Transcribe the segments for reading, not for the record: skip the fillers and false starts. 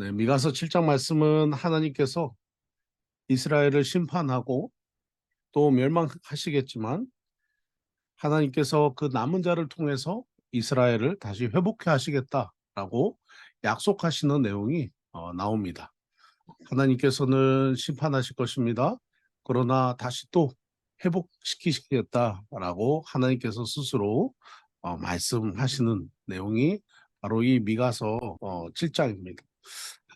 네, 미가서 7장 말씀은 하나님께서 이스라엘을 심판하고 또 멸망하시겠지만 하나님께서 그 남은 자를 통해서 이스라엘을 다시 회복해 하시겠다라고 약속하시는 내용이 나옵니다. 하나님께서는 심판하실 것입니다. 그러나 다시 또 회복시키시겠다라고 하나님께서 스스로 말씀하시는 내용이 바로 이 미가서 7장입니다.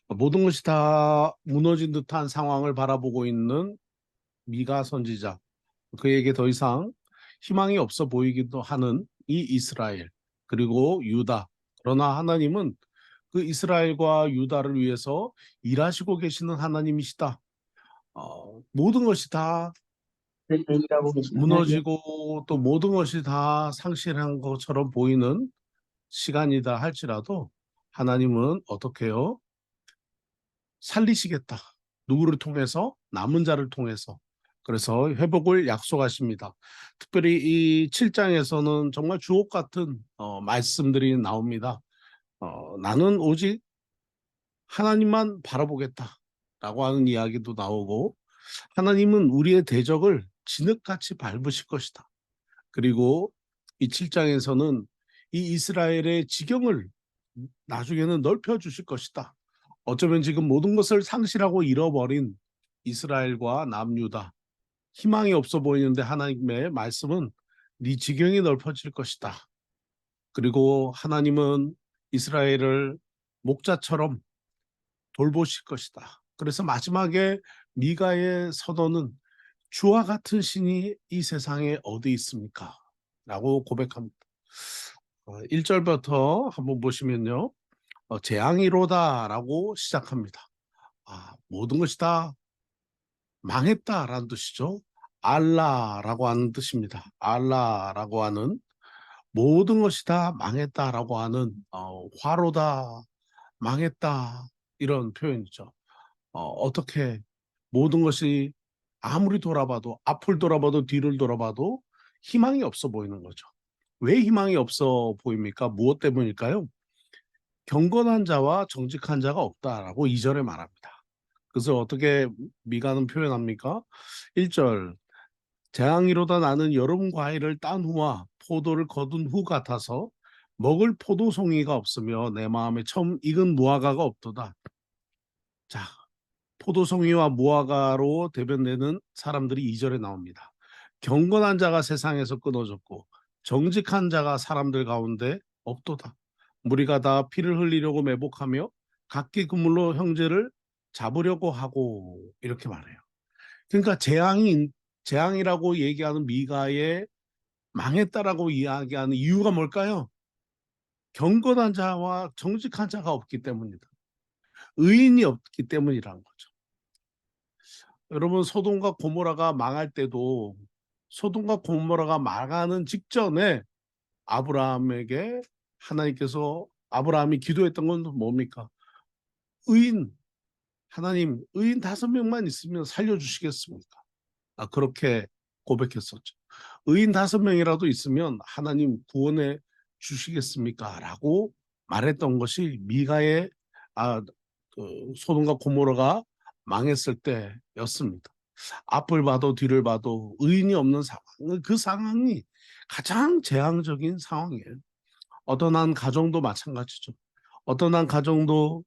모든 것이 다 무너진 듯한 상황을 바라보고 있는 미가 선지자, 그에게 더 이상 희망이 없어 보이기도 하는 이 이스라엘, 그리고 유다. 그러나 하나님은 그 이스라엘과 유다를 위해서 일하시고 계시는 하나님이시다. 모든 것이 다 일하고 계신 하나님. 무너지고 또 모든 것이 다 상실한 것처럼 보이는 시간이다 할지라도 하나님은 어떻게 해요? 살리시겠다. 누구를 통해서? 남은 자를 통해서. 그래서 회복을 약속하십니다. 특별히 이 7장에서는 정말 주옥 같은 말씀들이 나옵니다. 나는 오직 하나님만 바라보겠다라고 하는 이야기도 나오고, 하나님은 우리의 대적을 진흙같이 밟으실 것이다. 그리고 이 7장에서는 이 이스라엘의 지경을 나중에는 넓혀 주실 것이다. 어쩌면 지금 모든 것을 상실하고 잃어버린 이스라엘과 남유다, 희망이 없어 보이는데 하나님의 말씀은 네 지경이 넓어질 것이다. 그리고 하나님은 이스라엘을 목자처럼 돌보실 것이다. 그래서 마지막에 미가의 선언은 주와 같은 신이 이 세상에 어디 있습니까? 라고 고백합니다. 1절부터 한번 보시면요. 재앙이로다라고 시작합니다. 모든 것이 다 망했다라는 뜻이죠. 알라라고 하는 뜻입니다. 알라라고 하는 모든 것이 다 망했다라고 하는 화로다, 망했다 이런 표현이죠. 어떻게 모든 것이 아무리 돌아봐도 앞을 돌아봐도 뒤를 돌아봐도 희망이 없어 보이는 거죠. 왜 희망이 없어 보입니까? 무엇 때문일까요? 경건한 자와 정직한 자가 없다라고 2절에 말합니다. 그래서 어떻게 미가는 표현합니까? 1절 재앙이로다 나는 여름 과일을 딴 후와 포도를 거둔 후 같아서 먹을 포도송이가 없으며 내 마음에 처음 익은 무화과가 없도다. 자, 포도송이와 무화과로 대변되는 사람들이 2절에 나옵니다. 경건한 자가 세상에서 끊어졌고 정직한 자가 사람들 가운데 없도다. 무리가 다 피를 흘리려고 매복하며 각기 그물로 형제를 잡으려고 하고 이렇게 말해요. 그러니까 재앙이라고 얘기하는 미가의 망했다라고 이야기하는 이유가 뭘까요? 경건한 자와 정직한 자가 없기 때문이다. 의인이 없기 때문이라는 거죠. 여러분, 소돔과 고모라가 망할 때도 소돔과 고모라가 망하는 직전에 아브라함에게 하나님께서 아브라함이 기도했던 건 뭡니까? 의인, 하나님 의인 5명만 있으면 살려주시겠습니까? 그렇게 고백했었죠. 의인 5명이라도 있으면 하나님 구원해 주시겠습니까? 라고 말했던 것이 미가의 소돔과 고모라가 망했을 때였습니다. 앞을 봐도 뒤를 봐도 의인이 없는 상황, 그 상황이 가장 재앙적인 상황이에요. 어떤 한 가정도 마찬가지죠. 어떤 한 가정도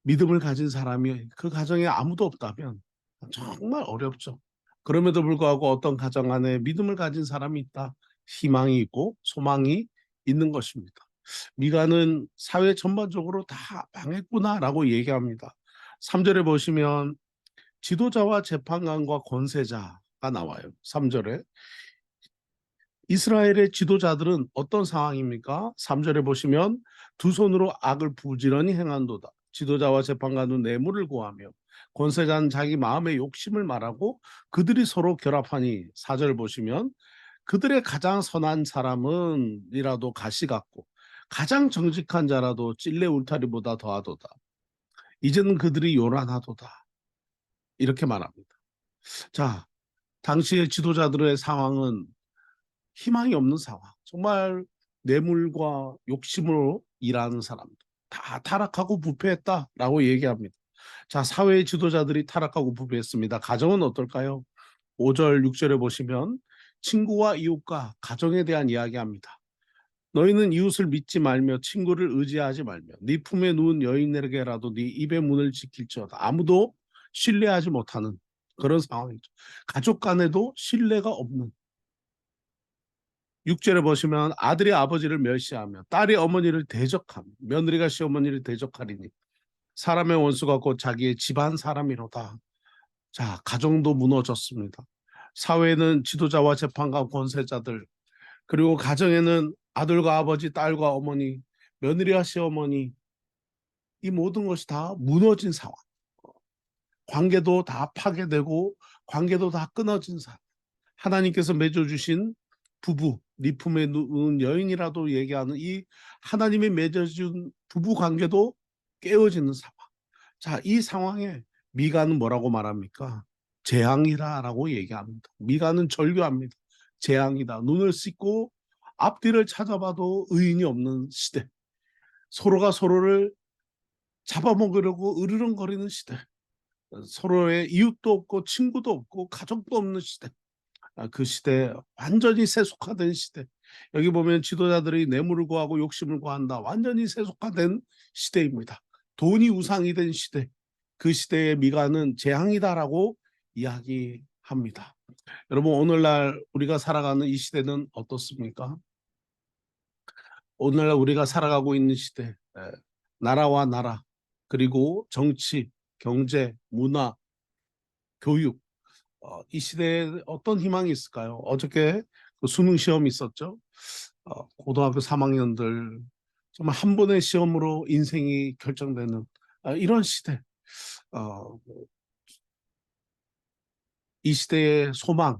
믿음을 가진 사람이 그 가정에 아무도 없다면 정말 어렵죠. 그럼에도 불구하고 어떤 가정 안에 믿음을 가진 사람이 있다. 희망이 있고 소망이 있는 것입니다. 미가는 사회 전반적으로 다 망했구나라고 얘기합니다. 3절에 보시면 지도자와 재판관과 권세자가 나와요. 3절에 이스라엘의 지도자들은 어떤 상황입니까? 3절에 보시면 두 손으로 악을 부지런히 행한도다. 지도자와 재판관은 뇌물을 구하며 권세자는 자기 마음의 욕심을 말하고 그들이 서로 결합하니 4절 보시면 그들의 가장 선한 사람은 이라도 가시 같고 가장 정직한 자라도 찔레 울타리보다 더하도다. 이제는 그들이 요란하도다. 이렇게 말합니다. 자, 당시의 지도자들의 상황은 희망이 없는 상황. 정말 뇌물과 욕심으로 일하는 사람들. 다 타락하고 부패했다라고 얘기합니다. 자, 사회의 지도자들이 타락하고 부패했습니다. 가정은 어떨까요? 5절, 6절에 보시면 친구와 이웃과 가정에 대한 이야기합니다. 너희는 이웃을 믿지 말며 친구를 의지하지 말며 네 품에 누운 여인에게라도 네 입의 문을 지킬지어다. 아무도 신뢰하지 못하는 그런 상황이죠. 가족 간에도 신뢰가 없는. 6절에 보시면 아들이 아버지를 멸시하며 딸이 어머니를 대적하며 며느리가 시어머니를 대적하리니 사람의 원수가 곧 자기의 집안 사람이로다. 자, 가정도 무너졌습니다. 사회는 지도자와 재판관 권세자들, 그리고 가정에는 아들과 아버지, 딸과 어머니, 며느리와 시어머니, 이 모든 것이 다 무너진 상황. 관계도 다 파괴되고 관계도 다 끊어진 상황. 하나님께서 맺어주신 부부, 네 품에 누운 여인이라도 얘기하는 이 하나님이 맺어준 부부 관계도 깨어지는 상황. 자, 이 상황에 미가는 뭐라고 말합니까? 재앙이다라고 얘기합니다. 미가는 절규합니다. 재앙이다. 눈을 씻고 앞뒤를 찾아봐도 의인이 없는 시대. 서로가 서로를 잡아먹으려고 으르렁거리는 시대. 서로의 이웃도 없고 친구도 없고 가족도 없는 시대. 그 시대 완전히 세속화된 시대. 여기 보면 지도자들이 뇌물을 구하고 욕심을 구한다. 완전히 세속화된 시대입니다. 돈이 우상이 된 시대. 그 시대의 미가는 재앙이다라고 이야기합니다. 여러분, 오늘날 우리가 살아가는 이 시대는 어떻습니까? 오늘날 우리가 살아가고 있는 시대, 나라와 나라, 그리고 정치, 경제, 문화, 교육, 이 시대에 어떤 희망이 있을까요? 어저께 그 수능 시험이 있었죠. 고등학교 3학년들 정말 한 번의 시험으로 인생이 결정되는 이런 시대. 어, 이 시대의 소망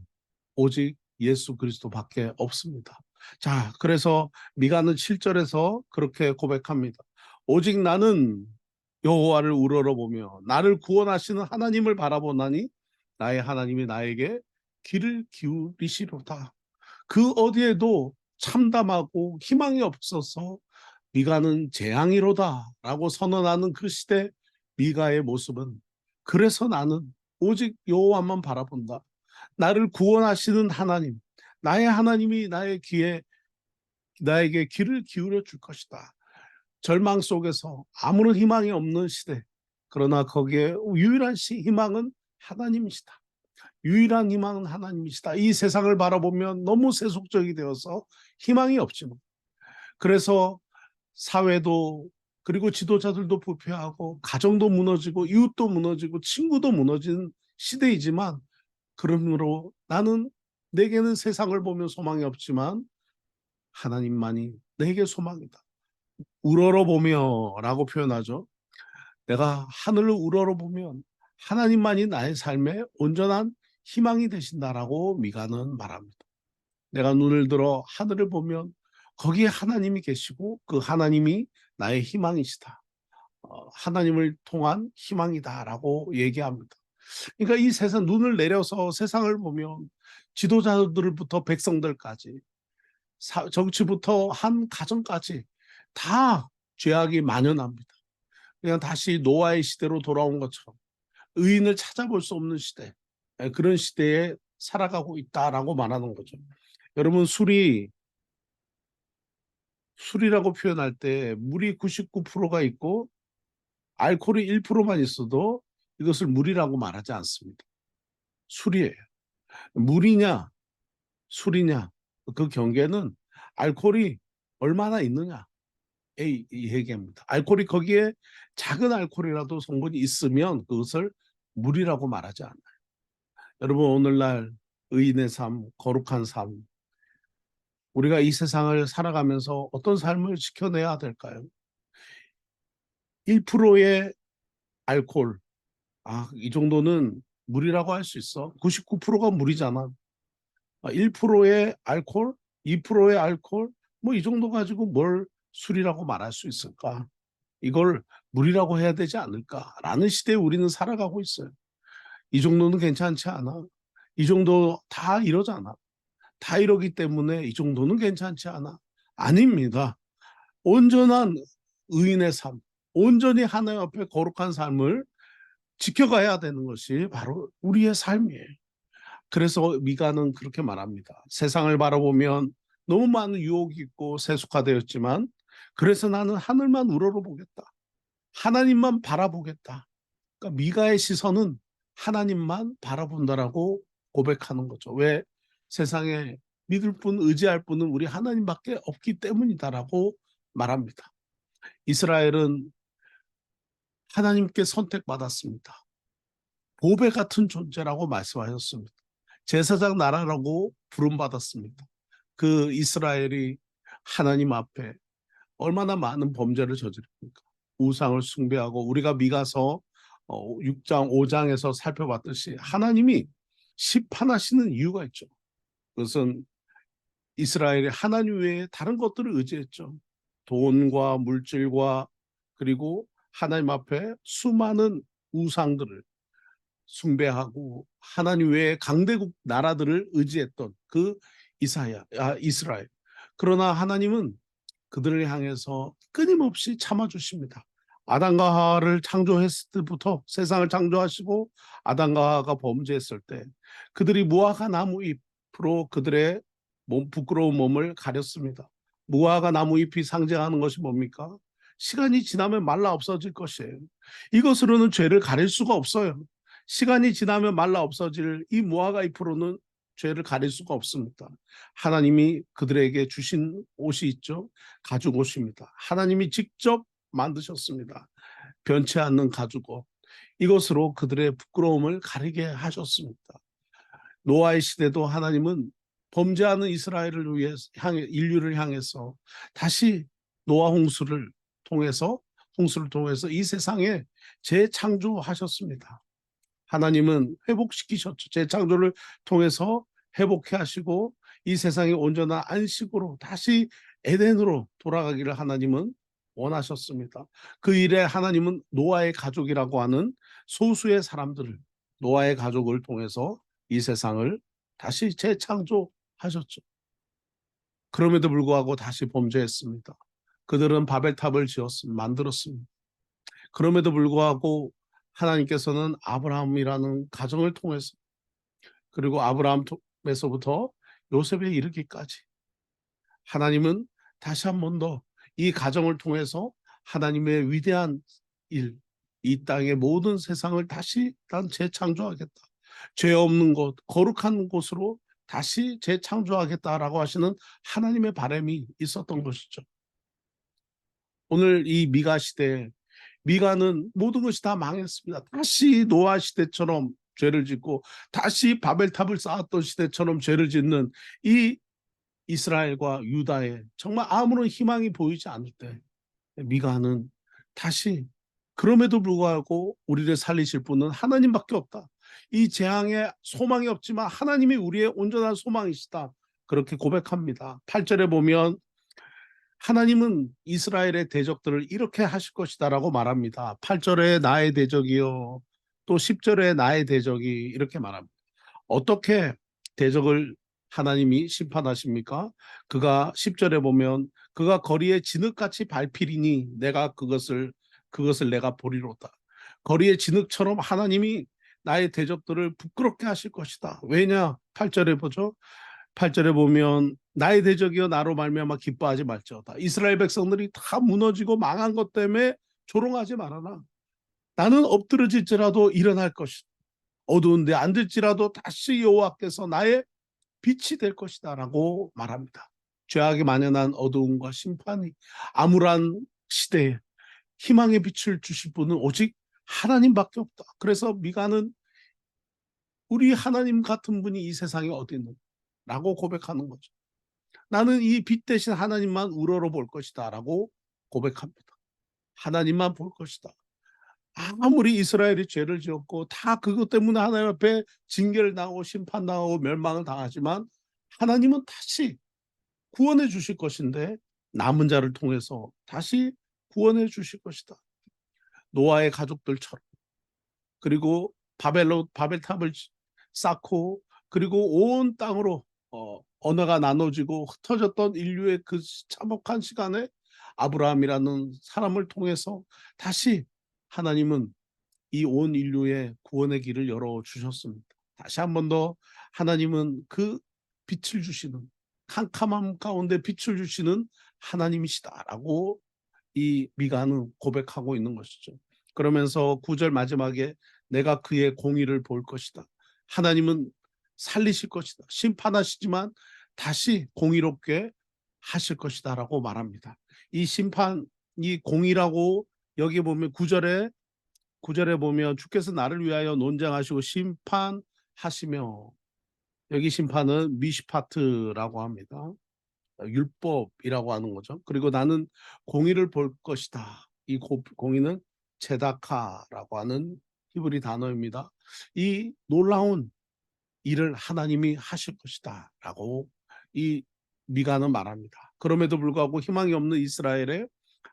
오직 예수 그리스도밖에 없습니다. 자, 그래서 미가는 7절에서 그렇게 고백합니다. 오직 나는 여호와를 우러러보며 나를 구원하시는 하나님을 바라보나니 나의 하나님이 나에게 귀를 기울이시로다. 그 어디에도 참담하고 희망이 없어서 미가는 재앙이로다라고 선언하는 그 시대 미가의 모습은, 그래서 나는 오직 여호와만 바라본다. 나를 구원하시는 하나님, 나의 하나님이 나에게 귀를 기울여 줄 것이다. 절망 속에서 아무런 희망이 없는 시대, 그러나 거기에 유일한 희망은 하나님이시다. 유일한 희망은 하나님이시다. 이 세상을 바라보면 너무 세속적이 되어서 희망이 없지만, 그래서 사회도 그리고 지도자들도 부패하고 가정도 무너지고 이웃도 무너지고 친구도 무너진 시대이지만, 그러므로 나는, 내게는 세상을 보면 소망이 없지만 하나님만이 내게 소망이다. 우러러보며 라고 표현하죠. 내가 하늘을 우러러보면 하나님만이 나의 삶의 온전한 희망이 되신다라고 미가는 말합니다. 내가 눈을 들어 하늘을 보면 거기에 하나님이 계시고 그 하나님이 나의 희망이시다. 하나님을 통한 희망이다라고 얘기합니다. 그러니까 이 세상, 눈을 내려서 세상을 보면 지도자들부터 백성들까지, 정치부터 한 가정까지 다 죄악이 만연합니다. 그냥 다시 노아의 시대로 돌아온 것처럼 의인을 찾아볼 수 없는 시대, 그런 시대에 살아가고 있다라고 말하는 거죠. 여러분, 술이라고 표현할 때 물이 99%가 있고 알코올이 1%만 있어도 이것을 물이라고 말하지 않습니다. 술이에요. 물이냐 술이냐, 그 경계는 알코올이 얼마나 있느냐의 얘기입니다. 알코올이 거기에 작은 알코올이라도 성분이 있으면 그것을 물이라고 말하지 않아요. 여러분, 오늘날 의인의 삶, 거룩한 삶, 우리가 이 세상을 살아가면서 어떤 삶을 지켜내야 될까요? 1%의 알코올, 이 정도는 물이라고 할 수 있어. 99%가 물이잖아. 1%의 알코올, 2%의 알코올, 뭐 이 정도 가지고 뭘 술이라고 말할 수 있을까? 이걸 물이라고 해야 되지 않을까라는 시대에 우리는 살아가고 있어요. 이 정도는 괜찮지 않아. 이 정도 다 이러잖아. 다 이러기 때문에 이 정도는 괜찮지 않아. 아닙니다. 온전한 의인의 삶, 온전히 하나님 앞에 거룩한 삶을 지켜가야 되는 것이 바로 우리의 삶이에요. 그래서 미가는 그렇게 말합니다. 세상을 바라보면 너무 많은 유혹이 있고 세속화되었지만 그래서 나는 하늘만 우러러보겠다. 하나님만 바라보겠다. 그러니까 미가의 시선은 하나님만 바라본다라고 고백하는 거죠. 왜? 세상에 믿을 분, 의지할 분은 우리 하나님밖에 없기 때문이다라고 말합니다. 이스라엘은 하나님께 선택받았습니다. 보배 같은 존재라고 말씀하셨습니다. 제사장 나라라고 부름받았습니다. 그 이스라엘이 하나님 앞에 얼마나 많은 범죄를 저지릅니까? 우상을 숭배하고 우리가 미가서 6장, 5장에서 살펴봤듯이 하나님이 심판하시는 이유가 있죠. 그것은 이스라엘이 하나님 외에 다른 것들을 의지했죠. 돈과 물질과 그리고 하나님 앞에 수많은 우상들을 숭배하고 하나님 외에 강대국 나라들을 의지했던 그 이스라엘. 그러나 하나님은 그들을 향해서 끊임없이 참아주십니다. 아담과 하와를 창조했을 때부터 세상을 창조하시고 아담과 하와가 범죄했을 때 그들이 무화과 나무 잎으로 그들의 부끄러운 몸을 가렸습니다. 무화과 나무 잎이 상징하는 것이 뭡니까? 시간이 지나면 말라 없어질 것이에요. 이것으로는 죄를 가릴 수가 없어요. 시간이 지나면 말라 없어질 이 무화과 잎으로는 죄를 가릴 수가 없습니다. 하나님이 그들에게 주신 옷이 있죠. 가죽 옷입니다. 하나님이 직접 만드셨습니다. 변치 않는 가죽 옷. 이것으로 그들의 부끄러움을 가리게 하셨습니다. 노아의 시대도 하나님은 범죄하는 이스라엘을 위해 인류를 향해서 다시 노아 홍수를 통해서 이 세상에 재창조하셨습니다. 하나님은 회복시키셨죠. 재창조를 통해서 회복해 하시고 이 세상이 온전한 안식으로 다시 에덴으로 돌아가기를 하나님은 원하셨습니다. 그 일에 하나님은 노아의 가족이라고 하는 소수의 사람들을 노아의 가족을 통해서 이 세상을 다시 재창조하셨죠. 그럼에도 불구하고 다시 범죄했습니다. 그들은 바벨탑을 만들었습니다. 그럼에도 불구하고 하나님께서는 아브라함이라는 가정을 통해서 그리고 아브라함에서부터 요셉에 이르기까지 하나님은 다시 한 번 더 이 가정을 통해서 하나님의 위대한 일, 이 땅의 모든 세상을 다시 재창조하겠다. 죄 없는 곳, 거룩한 곳으로 다시 재창조하겠다라고 하시는 하나님의 바람이 있었던 것이죠. 오늘 이 미가 시대에 미가는 모든 것이 다 망했습니다. 다시 노아 시대처럼 죄를 짓고 다시 바벨탑을 쌓았던 시대처럼 죄를 짓는 이 이스라엘과 유다에 정말 아무런 희망이 보이지 않을 때 미가는 다시 그럼에도 불구하고 우리를 살리실 분은 하나님밖에 없다. 이 재앙에 소망이 없지만 하나님이 우리의 온전한 소망이시다. 그렇게 고백합니다. 8절에 보면 하나님은 이스라엘의 대적들을 이렇게 하실 것이다라고 말합니다. 8절에 나의 대적이요. 또 10절에 나의 대적이 이렇게 말합니다. 어떻게 대적을 하나님이 심판하십니까? 그가 10절에 보면 그가 거리에 진흙같이 밟히리니 내가 그것을 내가 보리로다. 거리의 진흙처럼 하나님이 나의 대적들을 부끄럽게 하실 것이다. 왜냐? 8절에 보죠. 8절에 보면 나의 대적이여 나로 말미암아 기뻐하지 말지어다. 이스라엘 백성들이 다 무너지고 망한 것 때문에 조롱하지 말아라. 나는 엎드러질지라도 일어날 것이다. 어두운 데 앉을지라도 다시 여호와께서 나의 빛이 될 것이다 라고 말합니다. 죄악이 만연한 어두움과 심판이 암울한 시대에 희망의 빛을 주실 분은 오직 하나님밖에 없다. 그래서 미가는 우리 하나님 같은 분이 이 세상에 어디 있는 라고 고백하는 거죠. 나는 이 빛 대신 하나님만 우러러 볼 것이다 라고 고백합니다. 하나님만 볼 것이다. 아무리 이스라엘이 죄를 지었고 다 그것 때문에 하나님 앞에 징계를 당하고 심판당하고 멸망을 당하지만 하나님은 다시 구원해 주실 것인데 남은 자를 통해서 다시 구원해 주실 것이다. 노아의 가족들처럼 그리고 바벨탑을 쌓고 그리고 온 땅으로 언어가 나눠지고 흩어졌던 인류의 그 참혹한 시간에 아브라함이라는 사람을 통해서 다시 하나님은 이 온 인류의 구원의 길을 열어주셨습니다. 다시 한 번 더 하나님은 그 빛을 주시는, 캄캄함 가운데 빛을 주시는 하나님이시다라고 이 미가는 고백하고 있는 것이죠. 그러면서 9절 마지막에 내가 그의 공의를 볼 것이다. 하나님은 살리실 것이다. 심판하시지만 다시 공의롭게 하실 것이다라고 말합니다. 이 심판, 이 공의라고 여기 보면 9절에 보면 주께서 나를 위하여 논장하시고 심판하시며, 여기 심판은 미시파트라고 합니다. 율법이라고 하는 거죠. 그리고 나는 공의를 볼 것이다. 이 공의는 제다카라고 하는 히브리 단어입니다. 이 놀라운 일을 하나님이 하실 것이다라고 이 미가는 말합니다. 그럼에도 불구하고 희망이 없는 이스라엘에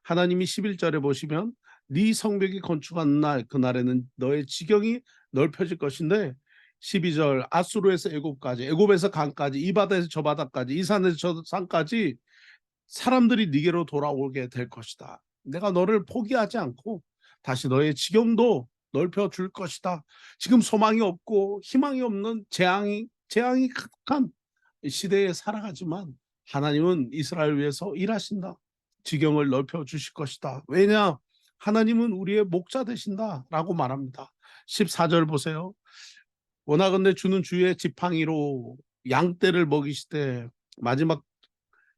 하나님이 11절에 보시면 네 성벽이 건축한 날 그날에는 너의 지경이 넓혀질 것인데, 12절 아수르에서 애굽까지, 애굽에서 강까지, 이 바다에서 저 바다까지, 이 산에서 저 산까지 사람들이 네게로 돌아오게 될 것이다. 내가 너를 포기하지 않고 다시 너의 지경도 넓혀줄 것이다. 지금 소망이 없고 희망이 없는 재앙이 가득한 시대에 살아가지만 하나님은 이스라엘 위해서 일하신다. 지경을 넓혀주실 것이다. 왜냐? 하나님은 우리의 목자 되신다라고 말합니다. 14절 보세요. 원하건대 주는 주의 지팡이로 양떼를 먹이시되, 마지막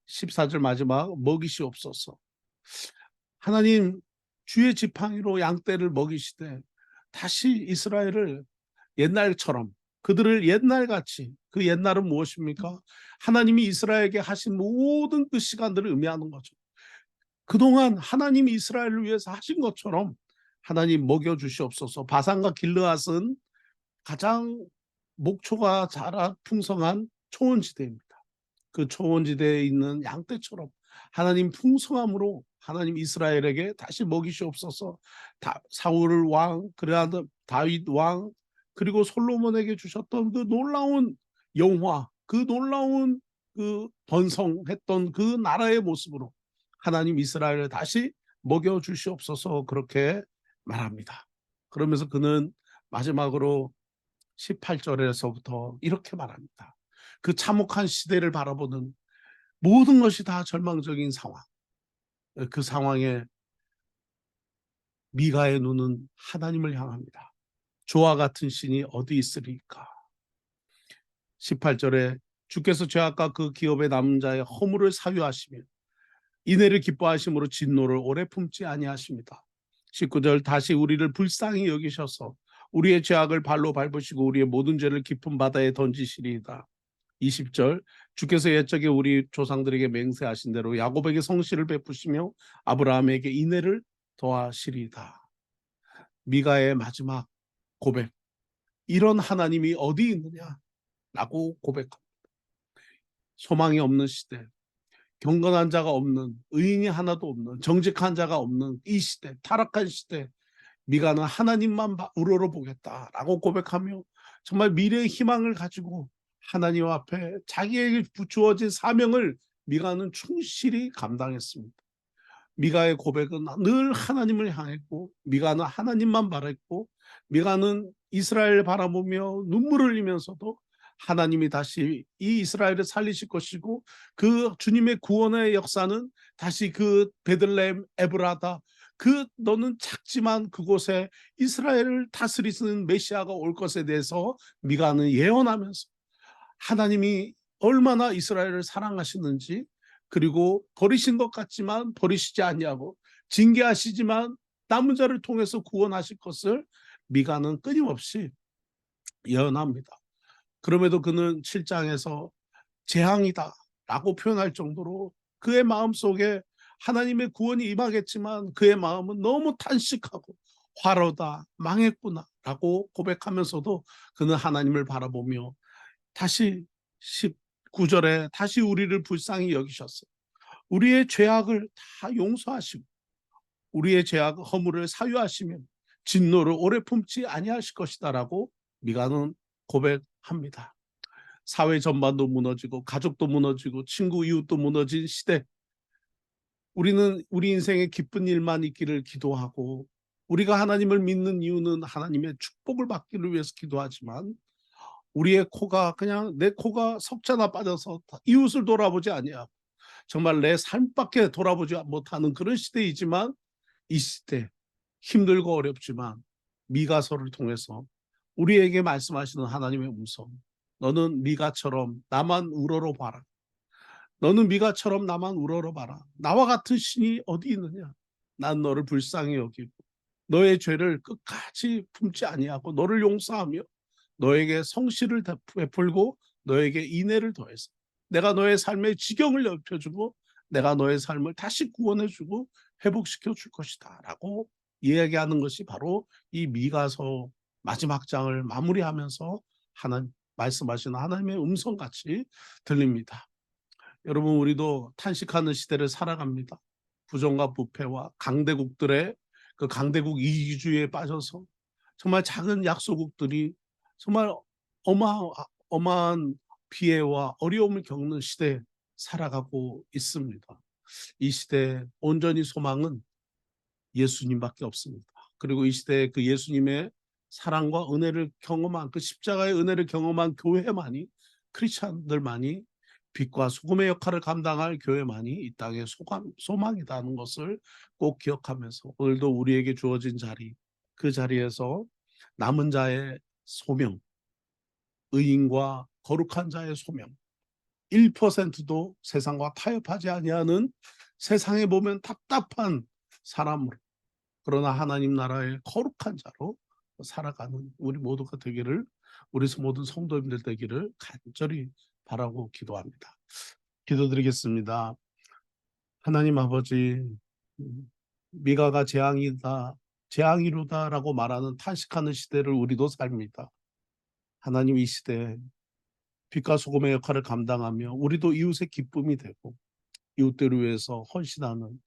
14절 마지막 먹이시옵소서. 하나님 주의 지팡이로 양떼를 먹이시되 다시 이스라엘을 옛날처럼, 그들을 옛날같이, 그 옛날은 무엇입니까? 하나님이 이스라엘에게 하신 모든 그 시간들을 의미하는 거죠. 그동안 하나님이 이스라엘을 위해서 하신 것처럼 하나님 먹여주시옵소서. 바산과 길르앗은 가장 목초가 자라 풍성한 초원지대입니다. 그 초원지대에 있는 양떼처럼 하나님 풍성함으로 하나님 이스라엘에게 다시 먹이시옵소서. 사울 왕, 그래야 다윗 왕, 그리고 솔로몬에게 주셨던 그 놀라운 영화, 그 놀라운 그 번성했던 그 나라의 모습으로 하나님 이스라엘을 다시 먹여 주시옵소서, 그렇게 말합니다. 그러면서 그는 마지막으로 18절에서부터 이렇게 말합니다. 그 참혹한 시대를 바라보는 모든 것이 다 절망적인 상황, 그 상황에 미가의 눈은 하나님을 향합니다. 주와 같은 신이 어디 있으리까? 18절에 주께서 죄악과 그 기업에 남은 자의 허물을 사유하시며 인애를 기뻐하심으로 진노를 오래 품지 아니하십니다. 19절 다시 우리를 불쌍히 여기셔서 우리의 죄악을 발로 밟으시고 우리의 모든 죄를 깊은 바다에 던지시리이다. 20절 주께서 옛적에 우리 조상들에게 맹세하신 대로 야곱에게 성실을 베푸시며 아브라함에게 인애를 더하시리이다. 미가의 마지막 고백, 이런 하나님이 어디 있느냐라고 고백합니다. 소망이 없는 시대, 경건한 자가 없는, 의인이 하나도 없는, 정직한 자가 없는 이 시대, 타락한 시대, 미가는 하나님만 우러러보겠다라고 고백하며 정말 미래의 희망을 가지고 하나님 앞에 자기에게 주어진 사명을 미가는 충실히 감당했습니다. 미가의 고백은 늘 하나님을 향했고, 미가는 하나님만 바랐고, 미가는 이스라엘을 바라보며 눈물을 흘리면서도 하나님이 다시 이 이스라엘을 살리실 것이고, 그 주님의 구원의 역사는 다시 그 베들레헴 에브라다, 그 너는 작지만 그곳에 이스라엘을 다스리는 메시아가 올 것에 대해서 미가는 예언하면서 하나님이 얼마나 이스라엘을 사랑하시는지, 그리고 버리신 것 같지만 버리시지 아니하고 징계하시지만 남은 자를 통해서 구원하실 것을 미가는 끊임없이 예언합니다. 그럼에도 그는 7장에서 재앙이다 라고 표현할 정도로 그의 마음속에 하나님의 구원이 임하겠지만 그의 마음은 너무 탄식하고 화로다, 망했구나 라고 고백하면서도 그는 하나님을 바라보며 다시 19절에 다시 우리를 불쌍히 여기셨어. 우리의 죄악을 다 용서하시고 우리의 죄악 허물을 사유하시면 진노를 오래 품지 아니하실 것이다라고 미가는 고백합니다. 사회 전반도 무너지고 가족도 무너지고 친구 이웃도 무너진 시대, 우리는 우리 인생에 기쁜 일만 있기를 기도하고 우리가 하나님을 믿는 이유는 하나님의 축복을 받기를 위해서 기도하지만 우리의 코가 그냥 내 코가 석자나 빠져서 이웃을 돌아보지 아니하고 정말 내 삶밖에 돌아보지 못하는 그런 시대이지만 이 시대 힘들고 어렵지만 미가서를 통해서 우리에게 말씀하시는 하나님의 음성, 너는 미가처럼 나만 우러러봐라. 너는 미가처럼 나만 우러러봐라. 나와 같은 신이 어디 있느냐. 난 너를 불쌍히 여기고 너의 죄를 끝까지 품지 아니하고 너를 용서하며 너에게 성실을 베풀고 너에게 인애를 더해서 내가 너의 삶의 지경을 넓혀주고 내가 너의 삶을 다시 구원해주고 회복시켜 줄 것이다 라고 이야기하는 것이 바로 이 미가서 마지막 장을 마무리하면서 하나님 말씀하시는 하나님의 음성같이 들립니다. 여러분, 우리도 탄식하는 시대를 살아갑니다. 부정과 부패와 강대국들의 그 강대국 이기주의에 빠져서 정말 작은 약소국들이 정말 어마어마한 피해와 어려움을 겪는 시대에 살아가고 있습니다. 이 시대에 온전히 소망은 예수님밖에 없습니다. 그리고 이 시대에 그 예수님의 사랑과 은혜를 경험한 그 십자가의 은혜를 경험한 교회만이 크리스찬들만이 빛과 소금의 역할을 감당할 교회만이 이 땅의 소망이라는 것을 꼭 기억하면서 오늘도 우리에게 주어진 자리 그 자리에서 남은 자의 소명, 의인과 거룩한 자의 소명 1%도 세상과 타협하지 아니하는 세상에 보면 답답한 사람으로 그러나 하나님 나라의 거룩한 자로 살아가는 우리 모두가 되기를 우리 모든 성도님들 되기를 간절히 바라고 기도합니다. 기도드리겠습니다. 하나님 아버지, 미가가 재앙이로다라고 말하는 탄식하는 시대를 우리도 삽니다. 하나님 이 시대에 빛과 소금의 역할을 감당하며 우리도 이웃의 기쁨이 되고 이웃들을 위해서 헌신하는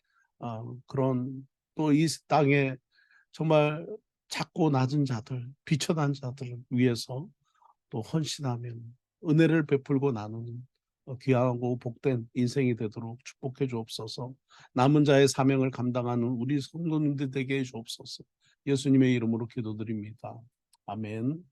그런 또 이 땅에 정말 작고 낮은 자들, 비천한 자들을 위해서 또 헌신하면 은혜를 베풀고 나누는 귀하고 복된 인생이 되도록 축복해 주옵소서. 남은 자의 사명을 감당하는 우리 성도님들 되게 해 주옵소서. 예수님의 이름으로 기도드립니다. 아멘.